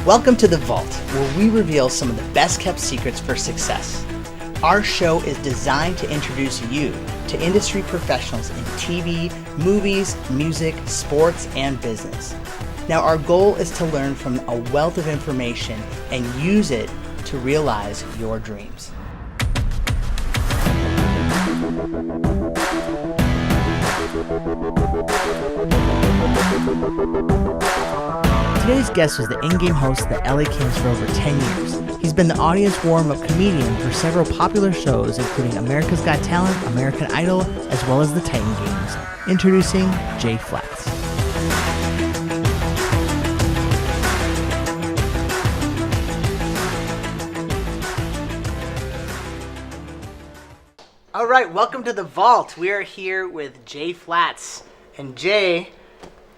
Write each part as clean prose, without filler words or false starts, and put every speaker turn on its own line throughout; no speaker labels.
Welcome to The Vault, where we reveal some of the best-kept secrets for success. Our show is designed to introduce you to industry professionals in TV, movies, music, sports, and business. Now, our goal is to learn from a wealth of information and use it to realize your dreams. Today's guest was the in-game host of the LA Kings for over 10 years. He's been the audience warm-up comedian for several popular shows, including America's Got Talent, American Idol, as well as the Titan Games. Introducing Jay Flats. All right, welcome to The Vault. We are here with Jay Flats. And Jay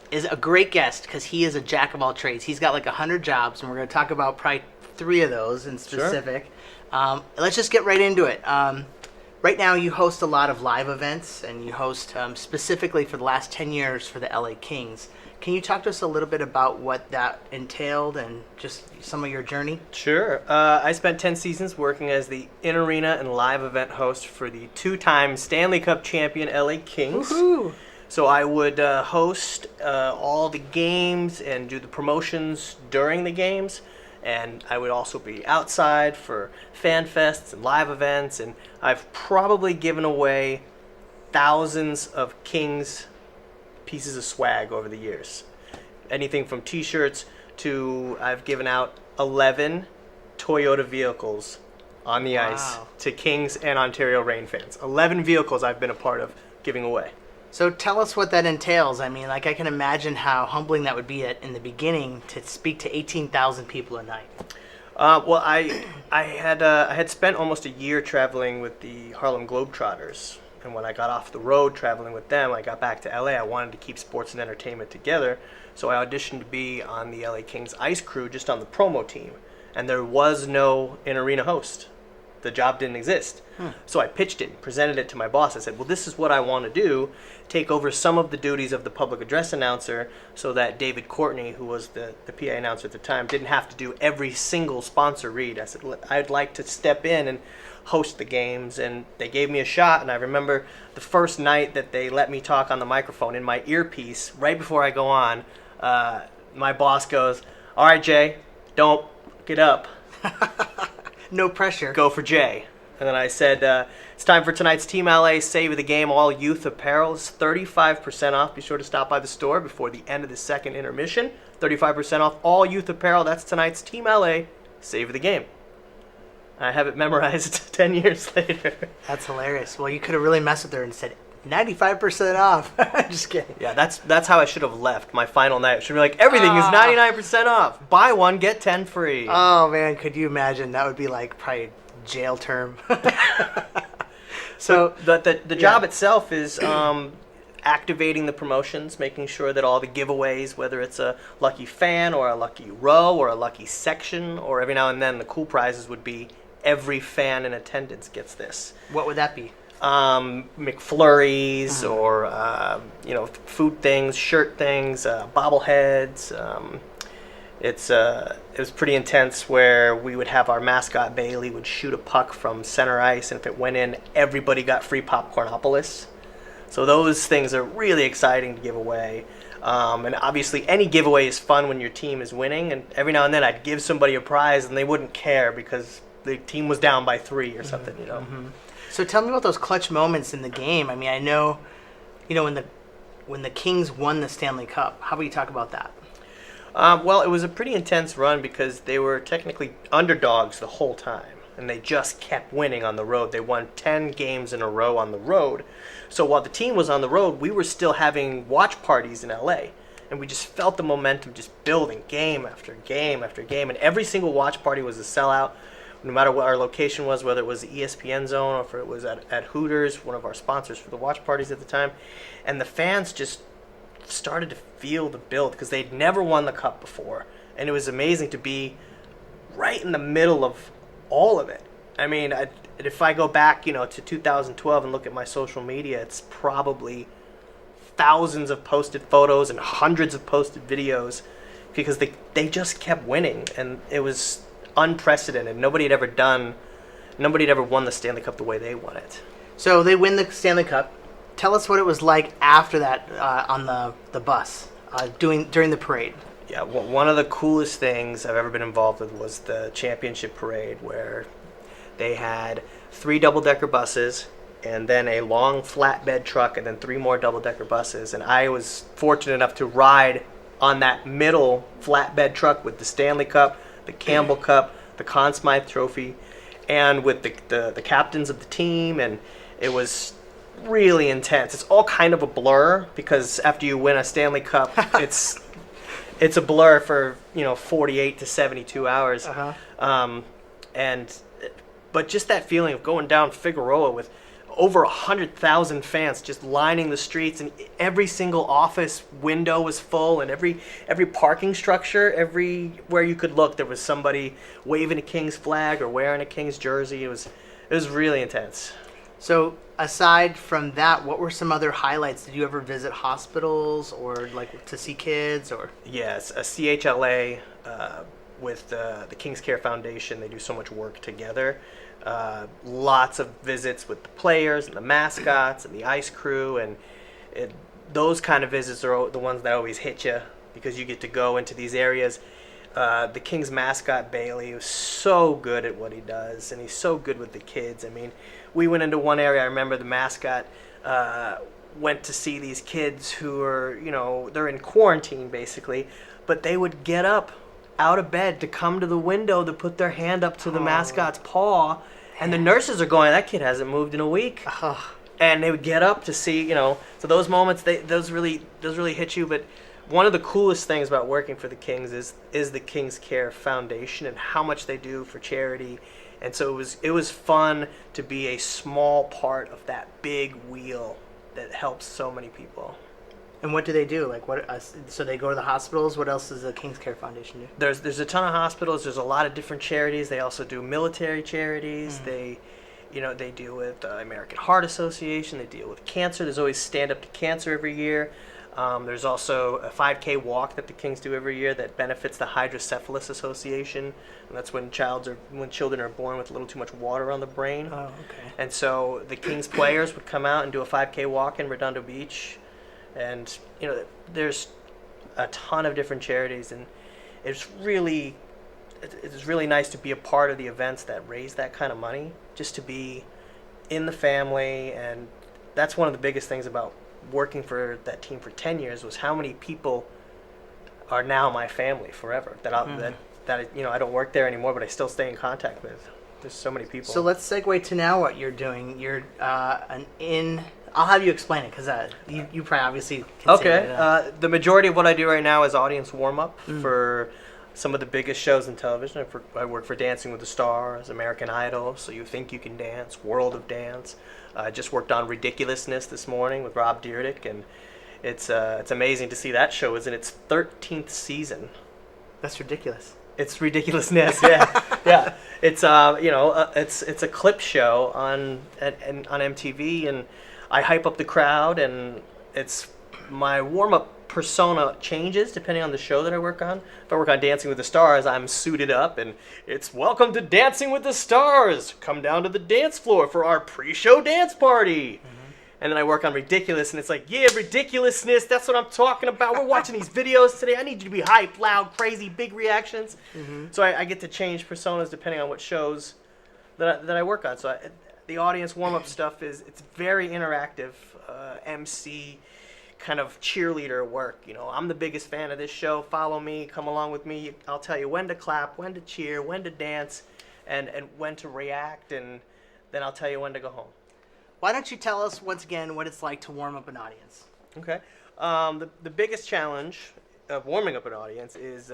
is a great guest because he is a jack of all trades. He's got like 100 jobs, and we're going to talk about probably 3 of those in specific. Sure. Let's just get right into it. Right now, you host a lot of live events, and you host specifically for the last 10 years for the LA Kings. Can you talk to us a little bit about what that entailed and just some of your journey?
Sure. I spent 10 seasons working as the in-arena and live event host for the 2-time Stanley Cup champion LA Kings.
Woohoo!
So I would host all the games and do the promotions during the games. And I would also be outside for fan fests and live events. And I've probably given away thousands of Kings pieces of swag over the years. Anything from t-shirts to I've given out 11 Toyota vehicles on the ice to Kings and Ontario Reign fans. 11 vehicles I've been a part of giving away.
So tell us what that entails. I mean, like I can imagine how humbling that would be in the beginning to speak to 18,000 people a night.
Well, I had spent almost a year traveling with the Harlem Globetrotters, and when I got off the road traveling with them, I got back to LA. I wanted to keep sports and entertainment together, so I auditioned to be on the LA Kings ice crew, just on the promo team, and there was no in-arena host. The job didn't exist. So I pitched it, presented it to my boss. I said, well, this is what I want to do, take over some of the duties of the public address announcer so that David Courtney, who was the PA announcer at the time, didn't have to do every single sponsor read. I said, I'd like to step in and host the games, and they gave me a shot. And I remember the first night that they let me talk on the microphone in my earpiece, right before I go on, my boss goes, all right, Jay, don't get up.
No pressure.
Go for Jay. And then I said, it's time for tonight's Team LA Save of the Game All Youth Apparel. It's 35% off. Be sure to stop by the store before the end of the second intermission. 35% off all youth apparel. That's tonight's Team LA Save of the Game. I have it memorized 10 years later.
That's hilarious. Well, you could have really messed with her and said 95% off. Just kidding.
Yeah, that's how I should have left my final night. I should be like, everything is 99% off. Buy one, get 10 free.
Oh, man, could you imagine? That would be like probably jail term.
So the job itself is activating the promotions, making sure that all the giveaways, whether it's a lucky fan or a lucky row or a lucky section, or every now and then the cool prizes would be every fan in attendance gets this.
What would that be?
McFlurries or food things, shirt things, bobbleheads. It was pretty intense where we would have our mascot Bailey would shoot a puck from center ice, and if it went in, everybody got free Popcornopolis. So those things are really exciting to give away. And obviously any giveaway is fun when your team is winning, and every now and then I'd give somebody a prize and they wouldn't care because the team was down by 3 or something,
Mm-hmm. So tell me about those clutch moments in the game. I mean, I know, when the Kings won the Stanley Cup, how about you talk about that?
Well, it was a pretty intense run because they were technically underdogs the whole time, and they just kept winning on the road. They won 10 games in a row on the road. So while the team was on the road, we were still having watch parties in LA, and we just felt the momentum just building game after game after game, and every single watch party was a sellout, no matter what our location was, whether it was the ESPN zone or if it was at Hooters, one of our sponsors for the watch parties at the time. And the fans just started to feel the build because they'd never won the cup before, and it was amazing to be right in the middle of all of it. I mean, if I go back, to 2012 and look at my social media, it's probably thousands of posted photos and hundreds of posted videos because they just kept winning, and it was unprecedented. Nobody had ever won the Stanley Cup the way they won it.
So they win the Stanley Cup. Tell us what it was like after that on the bus during the parade.
Yeah, one of the coolest things I've ever been involved with was the championship parade, where they had 3 double-decker buses and then a long flatbed truck and then 3 more double-decker buses. And I was fortunate enough to ride on that middle flatbed truck with the Stanley Cup, the Campbell Cup, the Conn Smythe Trophy, and with the captains of the team. And it was really intense. It's all kind of a blur, because after you win a Stanley Cup, it's a blur for 48 to 72 hours. But just that feeling of going down Figueroa with over 100,000 fans just lining the streets, and every single office window was full, and every parking structure, everywhere you could look, there was somebody waving a Kings flag or wearing a Kings jersey. It was really intense.
So aside from that, what were some other highlights? Did you ever visit hospitals or like to see kids or?
Yes, a CHLA with the Kings Care Foundation. They do so much work together. Lots of visits with the players and the mascots and the ice crew, and those kind of visits are the ones that always hit you, because you get to go into these areas. The Kings mascot Bailey was so good at what he does, and he's so good with the kids. I mean, we went into one area. I remember the mascot went to see these kids who are, they're in quarantine basically, but they would get up out of bed to come to the window to put their hand up to the mascot's paw, and the nurses are going, that kid hasn't moved in a week. And they would get up to see, so those moments, those really hit you. But one of the coolest things about working for the Kings is the Kings Care Foundation and how much they do for charity. And so it was fun to be a small part of that big wheel that helps so many people.
And what do they do? Like what? So they go to the hospitals. What else does the Kings Care Foundation do?
There's a ton of hospitals. There's a lot of different charities. They also do military charities. They deal with the American Heart Association. They deal with cancer. There's always Stand Up to Cancer every year. There's also a 5K walk that the Kings do every year that benefits the Hydrocephalus Association, and that's when children are born with a little too much water on the brain.
Oh, okay.
And so the Kings players would come out and do a 5K walk in Redondo Beach, and there's a ton of different charities, and it's really nice to be a part of the events that raise that kind of money, just to be in the family. And that's one of the biggest things about working for that team for 10 years was how many people are now my family forever that I don't work there anymore, but I still stay in contact with. There's so many people.
So let's segue to now what you're doing. You're I'll have you explain it, because you probably obviously can say it.
The majority of what I do right now is audience warm-up for some of the biggest shows in television. I work for Dancing with the Stars, American Idol, So You Think You Can Dance, World of Dance. I just worked on Ridiculousness this morning with Rob Dyrdek, and it's amazing to see that show is in its 13th season.
That's ridiculous.
It's ridiculousness, yeah, yeah. It's it's a clip show on MTV, and I hype up the crowd, and it's my warm-up persona changes depending on the show that I work on. If I work on Dancing with the Stars, I'm suited up, and it's welcome to Dancing with the Stars. Come down to the dance floor for our pre-show dance party. And then I work on Ridiculous, and it's like, yeah, ridiculousness, that's what I'm talking about. We're watching these videos today. I need you to be hyped, loud, crazy, big reactions. So I get to change personas depending on what shows that I work on. So the audience warm-up stuff it's very interactive, MC kind of cheerleader work. I'm the biggest fan of this show. Follow me, come along with me. I'll tell you when to clap, when to cheer, when to dance, and when to react, and then I'll tell you when to go home.
Why don't you tell us once again what it's like to warm up an audience?
Okay. The biggest challenge of warming up an audience is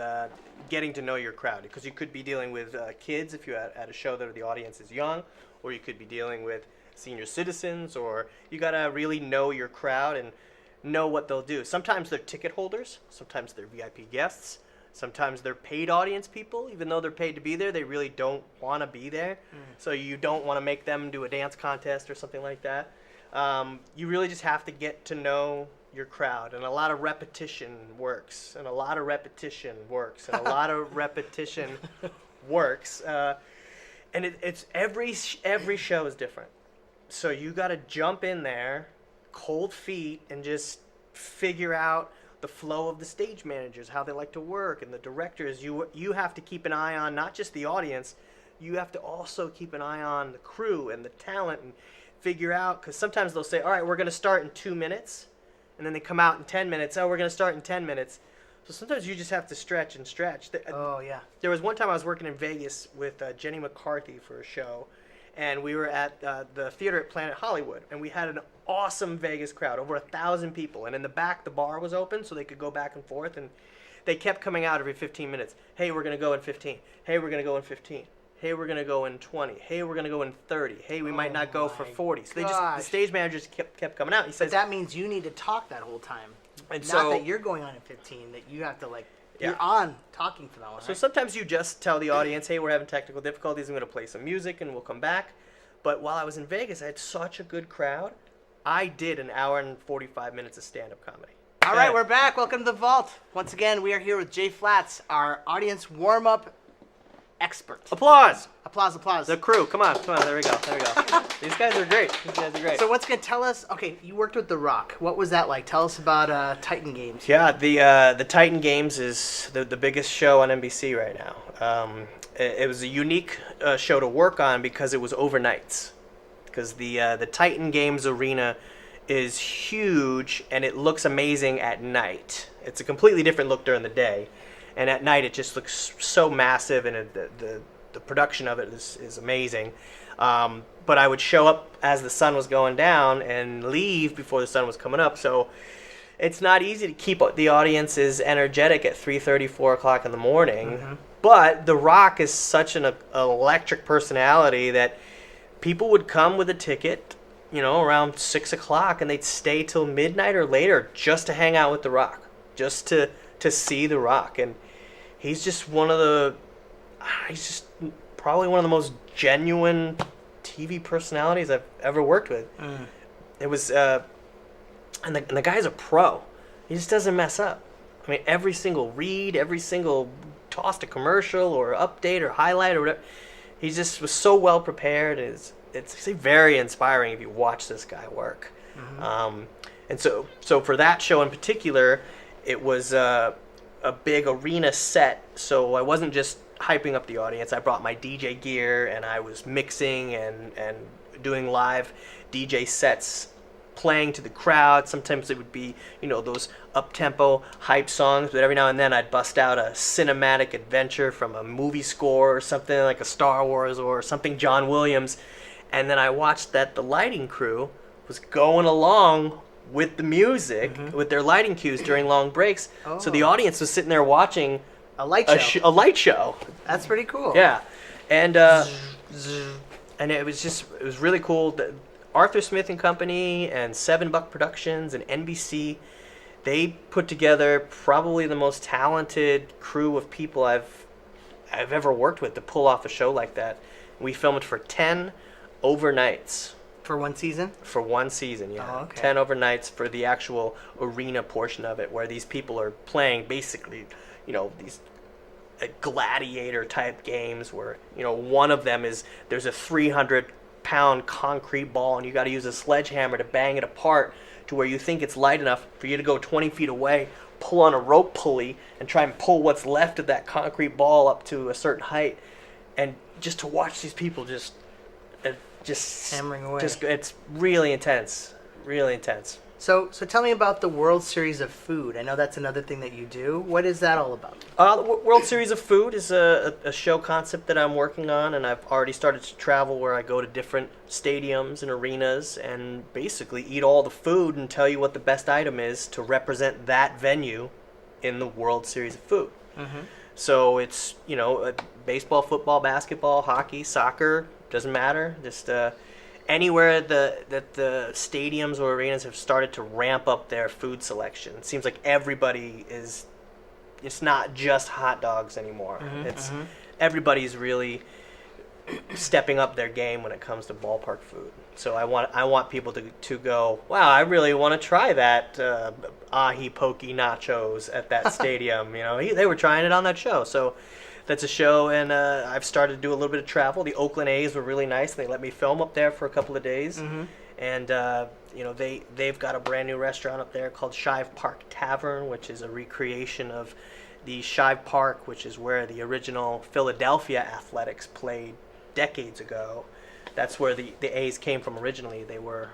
getting to know your crowd, because you could be dealing with kids if you're at a show that the audience is young, or you could be dealing with senior citizens, or you got to really know your crowd and know what they'll do. Sometimes they're ticket holders, sometimes they're VIP guests, sometimes they're paid audience people. Even though they're paid to be there, they really don't want to be there. So you don't want to make them do a dance contest or something like that. You really just have to get to know your crowd, and a lot of repetition works, and a lot of repetition works, and a lot of repetition works. And it's every show is different. So you got to jump in there, cold feet, and just figure out the flow of the stage managers, how they like to work, and the directors. You have to keep an eye on not just the audience, you have to also keep an eye on the crew and the talent, and figure out, because sometimes they'll say, all right, we're going to start in 2 minutes, and then they come out in 10 minutes. Oh, we're going to start in 10 minutes. So sometimes you just have to stretch and stretch.
Oh, yeah.
There was one time I was working in Vegas with Jenny McCarthy for a show, and we were at the theater at Planet Hollywood, and we had an awesome Vegas crowd, over 1,000 people. And in the back, the bar was open, so they could go back and forth, and they kept coming out every 15 minutes. Hey, we're going to go in 15. Hey, we're going to go in 15. Hey, we're going to go in 20. Hey, we're going to go in 30. Hey, we might not go for 40. So the stage managers kept coming out. He says,
but that means you need to talk that whole time.
And
not
so,
that you're going on in 15, that you have to, like,
Yeah.
you're on talking for that one, right?
So sometimes you just tell the audience, hey, we're having technical difficulties. I'm going to play some music, and we'll come back. But while I was in Vegas, I had such a good crowd. I did an hour and 45 minutes of stand-up comedy.
All right, we're back. Welcome to the Vault. Once again, we are here with Jay Flats, our audience warm-up expert.
Applause!
Applause, applause.
The crew, come on, there we go. These guys are great.
So once again, tell us, okay, you worked with The Rock. What was that like? Tell us about Titan Games.
Yeah, the Titan Games is the biggest show on NBC right now. It was a unique show to work on because it was overnights. Because the Titan Games arena is huge, and it looks amazing at night. It's a completely different look during the day, and at night it just looks so massive, and the production of it is amazing. But I would show up as the sun was going down and leave before the sun was coming up, so it's not easy to keep the audiences energetic at 3:30, 4 o'clock in the morning. Mm-hmm. But The Rock is such an electric personality that people would come with a ticket, around 6 o'clock, and they'd stay till midnight or later just to hang out with The Rock, just to see The Rock. And he's just he's just probably one of the most genuine TV personalities I've ever worked with. It was, and the guy's a pro. He just doesn't mess up. I mean, every single read, every single tossed a commercial or update or highlight or whatever, he just was so well prepared. It's very inspiring if you watch this guy work. Mm-hmm. And so for that show in particular, it was a big arena set. So I wasn't just hyping up the audience. I brought my DJ gear, and I was mixing and doing live DJ sets, playing to the crowd. Sometimes it would be, those up-tempo hype songs, but every now and then I'd bust out a cinematic adventure from a movie score or something like a Star Wars or something John Williams. And then I watched that the lighting crew was going along with the music, mm-hmm. with their lighting cues during long breaks. Oh. So the audience was sitting there watching
a light show.
That's
pretty cool.
Yeah. And it was really cool. The Arthur Smith and Company and Seven Buck Productions and NBC, they put together probably the most talented crew of people I've ever worked with to pull off a show like that. We filmed for 10 overnights.
For one season?
For one season, yeah.
Oh, okay.
10 overnights for the actual arena portion of it, where these people are playing basically, these gladiator type games where, one of them is there's a 300-pound concrete ball, and you got to use a sledgehammer to bang it apart to where you think it's light enough for you to go 20 feet away, pull on a rope pulley, and try and pull what's left of that concrete ball up to a certain height. And just to watch these people just
hammering away.
It's really intense. Really intense.
So tell me about the World Series of Food. I know that's another thing that you do. What is that all about?
The World Series of Food is a show concept that I'm working on, and I've already started to travel where I go to different stadiums and arenas and basically eat all the food and tell you what the best item is to represent that venue in the World Series of Food. Mm-hmm. So it's, baseball, football, basketball, hockey, soccer, doesn't matter. Just anywhere that the stadiums or arenas have started to ramp up their food selection. It seems like everybody is, it's not just hot dogs anymore. Mm-hmm, everybody's really stepping up their game when it comes to ballpark food. So I want people to go, wow, I really want to try that ahi pokey nachos at that stadium. They were trying it on that show. So that's a show, and I've started to do a little bit of travel. The Oakland A's were really nice. They let me film up there for a couple of days.
Mm-hmm.
And they've got a brand new restaurant up there called Shive Park Tavern, which is a recreation of the Shive Park, which is where the original Philadelphia Athletics played decades ago. That's where the A's came from originally. They were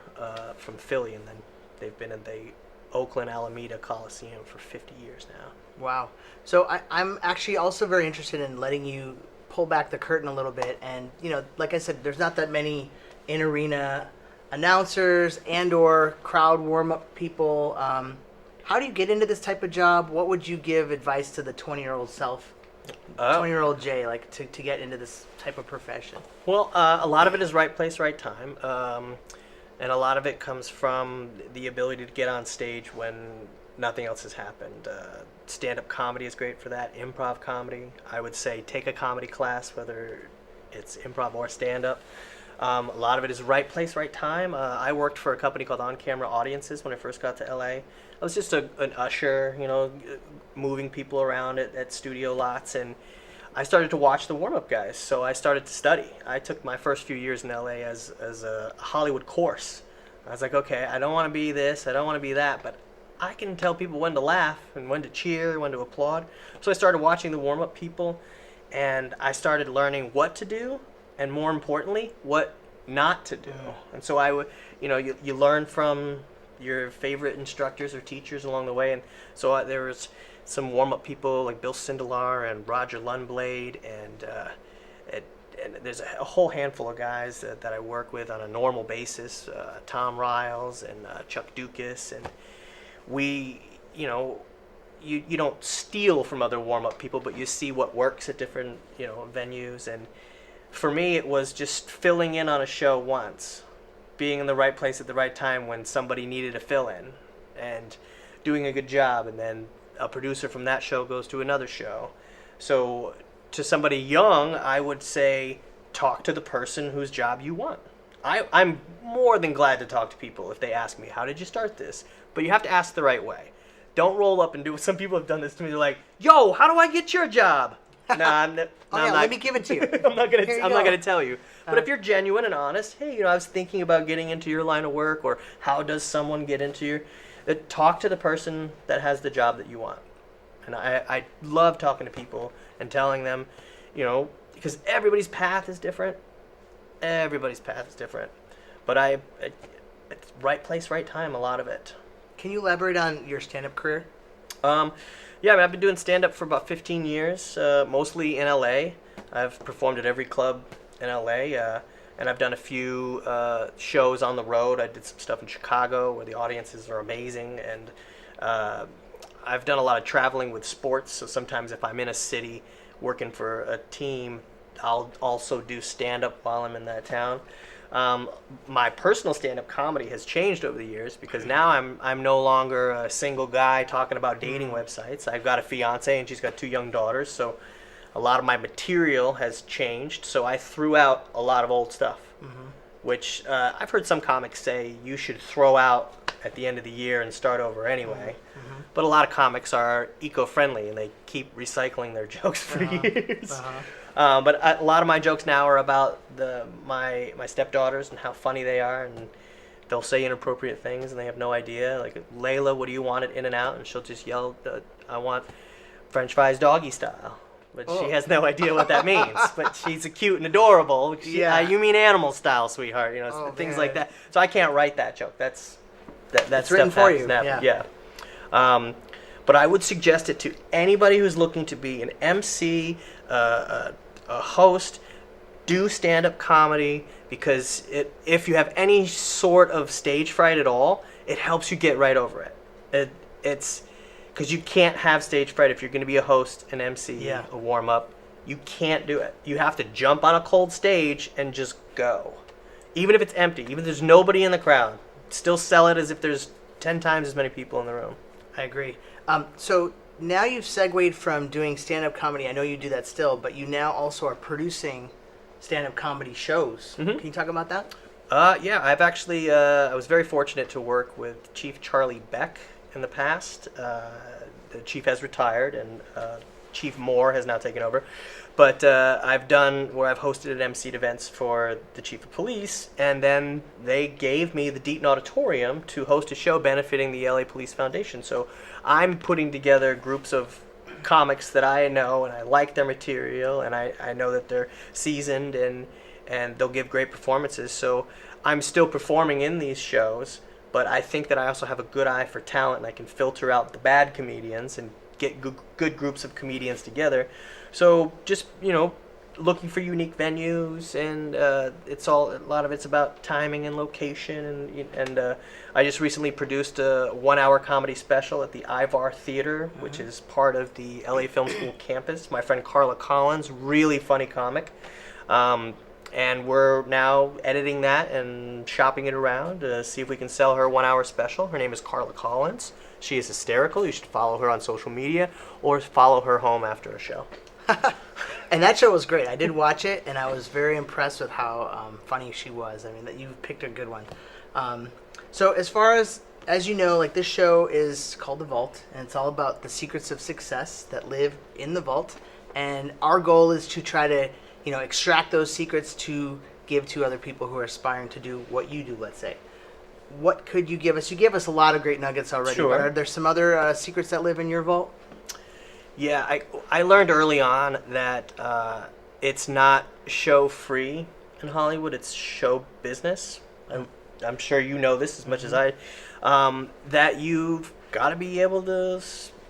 from Philly, and then they've been in the Oakland Alameda Coliseum for 50 years now.
Wow. So I'm actually also very interested in letting you pull back the curtain a little bit. And, like I said, there's not that many in-arena announcers and or crowd warm-up people. How do you get into this type of job? What would you give advice to the 20-year-old self? 20-year-old Jay, like to get into this type of profession?
Well, a lot of it is right place, right time, and a lot of it comes from the ability to get on stage when nothing else has happened. Stand-up comedy is great for that. Improv comedy, I would say, take a comedy class, whether it's improv or stand-up. A lot of it is right place, right time. I worked for a company called On Camera Audiences when I first got to LA. I was just an usher, moving people around at studio lots, and I started to watch the warm-up guys, so I started to study. I took my first few years in LA as a Hollywood course. I was like, okay, I don't want to be this, I don't want to be that, but I can tell people when to laugh and when to cheer, when to applaud. So I started watching the warm-up people, and I started learning what to do, and more importantly, what not to do. And so I would, you learn from your favorite instructors or teachers along the way. And so there was some warm-up people like Bill Sindelar and Roger Lundblade, and there's a whole handful of guys that I work with on a normal basis, Tom Riles and Chuck Dukas, and we, you don't steal from other warm-up people, but you see what works at different, venues. And for me, it was just filling in on a show once, being in the right place at the right time when somebody needed a fill-in, and doing a good job, and then a producer from that show goes to another show. So to somebody young, I would say talk to the person whose job you want. I'm more than glad to talk to people if they ask me, how did you start this? But you have to ask the right way. Don't roll up and do what some people have done this to me. They're like, yo, how do I get your job?
Let me give it to you.
I'm not gonna tell you. But if you're genuine and honest, hey, I was thinking about getting into your line of work, or how does someone get into your... Talk to the person that has the job that you want. And I love talking to people and telling them, because everybody's path is different. But it's right place, right time, a lot of it.
Can you elaborate on your stand-up career?
Yeah, I've been doing stand-up for about 15 years, mostly in LA. I've performed at every club in LA, and I've done a few shows on the road. I did some stuff in Chicago where the audiences are amazing, and I've done a lot of traveling with sports, so sometimes if I'm in a city working for a team, I'll also do stand-up while I'm in that town. My personal stand-up comedy has changed over the years because now I'm no longer a single guy talking about dating websites. I've got a fiance and she's got 2 young daughters, so a lot of my material has changed. So I threw out a lot of old stuff, which I've heard some comics say you should throw out at the end of the year and start over anyway. But a lot of comics are eco-friendly and they keep recycling their jokes for years. But a lot of my jokes now are about my stepdaughters and how funny they are, and they'll say inappropriate things and they have no idea. Like, Layla, what do you want at In-N-Out? And she'll just yell, I want French fries doggy style. But she has no idea what that means. But she's cute and adorable. You mean animal style, sweetheart? Things like that. So I can't write that joke. That's
written for you.
Yeah. But I would suggest it to anybody who's looking to be an MC, a host. Do stand-up comedy, because if you have any sort of stage fright at all, it helps you get right over it. It's because you can't have stage fright if you're going to be a host, an MC, a warm-up. You can't do it. You have to jump on a cold stage and just go. Even if it's empty, even if there's nobody in the crowd, still sell it as if there's 10 times as many people in the room.
I agree. So now you've segued from doing stand-up comedy. I know you do that still, but you now also are producing stand-up comedy shows.
Mhm.
Can you talk about that?
Yeah, I've actually, I was very fortunate to work with Chief Charlie Beck in the past. The chief has retired, and Chief Moore has now taken over. But I've done where I've hosted and emceed events for the chief of police, and then they gave me the Deaton Auditorium to host a show benefiting the LA Police Foundation. So I'm putting together groups of comics that I know, and I like their material, and I know that they're seasoned, and they'll give great performances. So I'm still performing in these shows, but I think that I also have a good eye for talent, and I can filter out the bad comedians and get good groups of comedians together. So just, looking for unique venues, and a lot of it's about timing and location, and I just recently produced a 1-hour comedy special at the Ivar Theater, which is part of the LA Film School campus. My friend Carla Collins, really funny comic. And we're now editing that and shopping it around to see if we can sell her 1-hour special. Her name is Carla Collins. She is hysterical. You should follow her on social media or follow her home after a show.
And that show was great. I did watch it, and I was very impressed with how funny she was. I mean, that you picked a good one. So as far as you know, like, this show is called The Vault, and it's all about the secrets of success that live in the vault. And our goal is to try to, extract those secrets to give to other people who are aspiring to do what you do, let's say. What could you give us? You gave us a lot of great nuggets already,
Sure.
but are there some other secrets that live in your vault?
Yeah, I learned early on that it's not show free in Hollywood, it's show business. I'm sure you know this as much as I, that you've got to be able to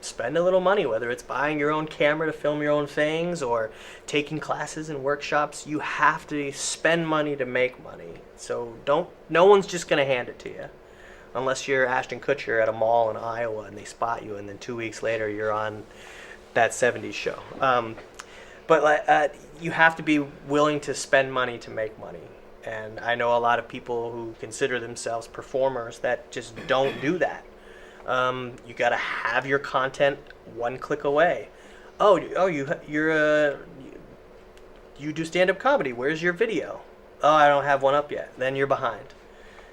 spend a little money, whether it's buying your own camera to film your own things or taking classes and workshops. You have to spend money to make money. So no one's just going to hand it to you. Unless you're Ashton Kutcher at a mall in Iowa and they spot you, and then 2 weeks later you're on that 70s show. But you have to be willing to spend money to make money. And I know a lot of people who consider themselves performers that just don't do that. You got to have your content one click away. You do stand-up comedy. Where's your video? Oh, I don't have one up yet. Then you're behind.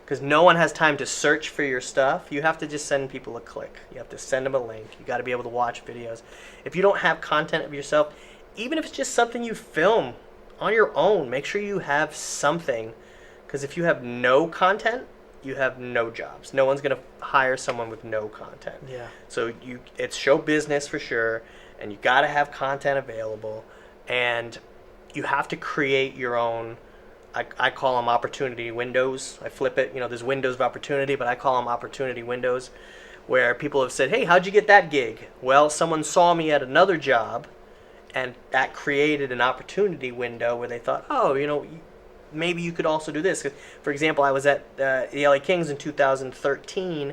Because no one has time to search for your stuff. You have to just send people a click. You have to send them a link. You got to be able to watch videos. If you don't have content of yourself, even if it's just something you film on your own, make sure you have something. Because if you have no content, you have no jobs. No one's going to hire someone with no content.
Yeah.
So it's show business for sure, and you got to have content available, and you have to create your own. I call them opportunity windows. I flip it. There's windows of opportunity, but I call them opportunity windows, where people have said, "Hey, how'd you get that gig?" Well, someone saw me at another job, and that created an opportunity window where they thought, "Oh, maybe you could also do this." For example, I was at the LA Kings in 2013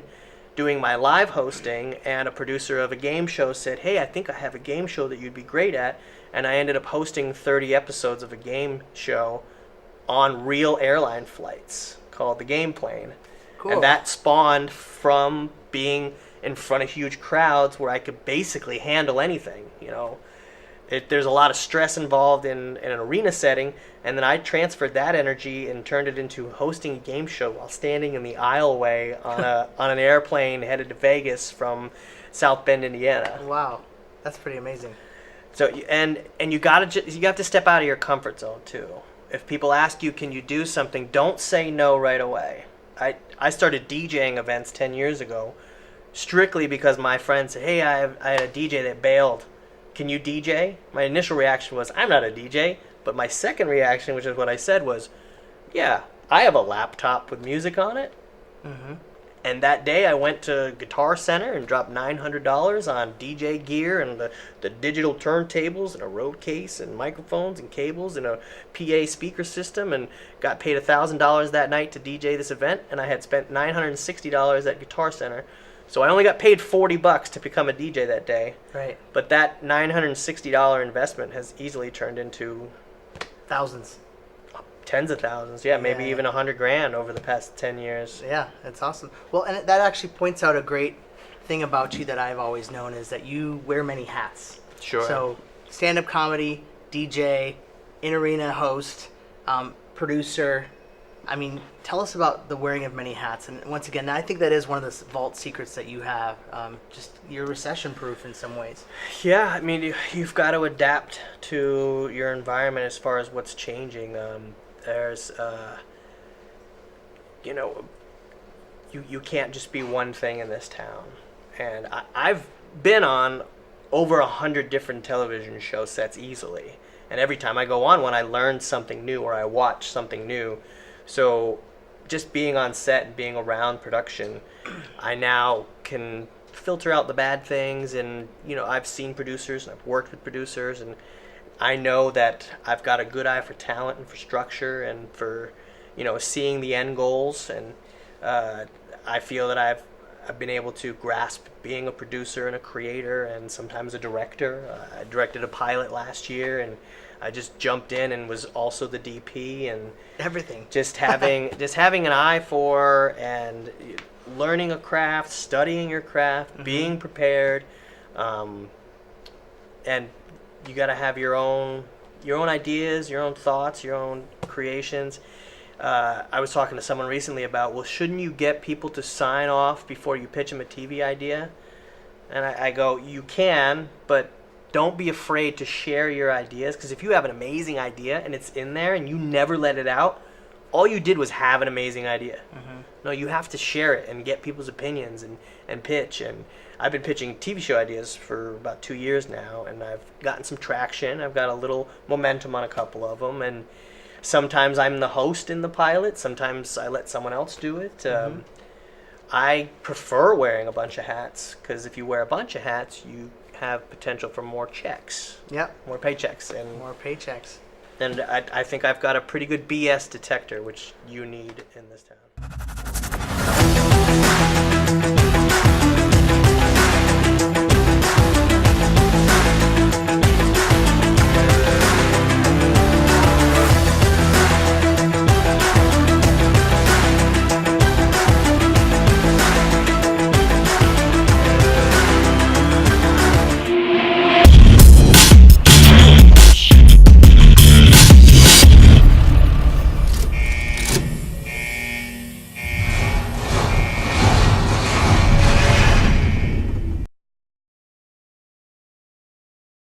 doing my live hosting, and a producer of a game show said, "Hey, I think I have a game show that you'd be great at." And I ended up hosting 30 episodes of a game show on real airline flights called The Game Plane.
Cool.
And that spawned from being in front of huge crowds where I could basically handle anything. There's a lot of stress involved in an arena setting, and then I transferred that energy and turned it into hosting a game show while standing in the aisleway on an airplane headed to Vegas from South Bend, Indiana.
Wow, that's pretty amazing.
So and you have to step out of your comfort zone too. If people ask you, can you do something, don't say no right away. I started DJing events 10 years ago strictly because my friend said, "Hey, I had a DJ that bailed. Can you DJ?" My initial reaction was, "I'm not a DJ." But my second reaction, which is what I said, was, "Yeah, I have a laptop with music on it."
Mm-hmm.
And that day I went to Guitar Center and dropped $900 on DJ gear and the digital turntables and a road case and microphones and cables and a PA speaker system, and got paid $1,000 that night to DJ this event, and I had spent $960 at Guitar Center. So I only got paid $40 to become a DJ that day.
Right.
But that $960 investment has easily turned into
Thousands.
tens of thousands. Yeah, maybe
Yeah.
even $100,000 over the past 10 years.
Yeah, that's awesome. Well, and that actually points out a great thing about you that I've always known, is that you wear many hats.
Sure.
So stand-up comedy, DJ, in-arena host, producer. I mean, tell us about the wearing of many hats. And once again, I think that is one of the vault secrets that you have. Just you're recession-proof in some ways.
Yeah, I mean, you've got to adapt to your environment as far as what's changing. There's, you can't just be one thing in this town. And I've been on over 100 different television show sets easily. And every time I go on one, I learn something new or I watch something new. So just being on set and being around production, I now can filter out the bad things. And, I've seen producers and I've worked with producers, and I know that I've got a good eye for talent and for structure and for, seeing the end goals. And I feel that I've been able to grasp being a producer and a creator and sometimes a director. I directed a pilot last year, and I just jumped in and was also the DP and
Everything.
Just having an eye for and learning a craft, studying your craft, being prepared, and you got to have your own ideas, your own thoughts, your own creations. I was talking to someone recently about, well, shouldn't you get people to sign off before you pitch them a TV idea? And I go, you can, but don't be afraid to share your ideas, because if you have an amazing idea and it's in there and you never let it out, all you did was have an amazing idea. No, you have to share it and get people's opinions and pitch. And I've been pitching TV show ideas for about 2 years now, and I've gotten some traction. I've got a little momentum on a couple of them, and sometimes I'm the host in the pilot. Sometimes I let someone else do it. I prefer wearing a bunch of hats, because if you wear a bunch of hats, you have potential for more checks.
Yep.
More paychecks. And
More paychecks.
I think I've got a pretty good BS detector, which you need in this town.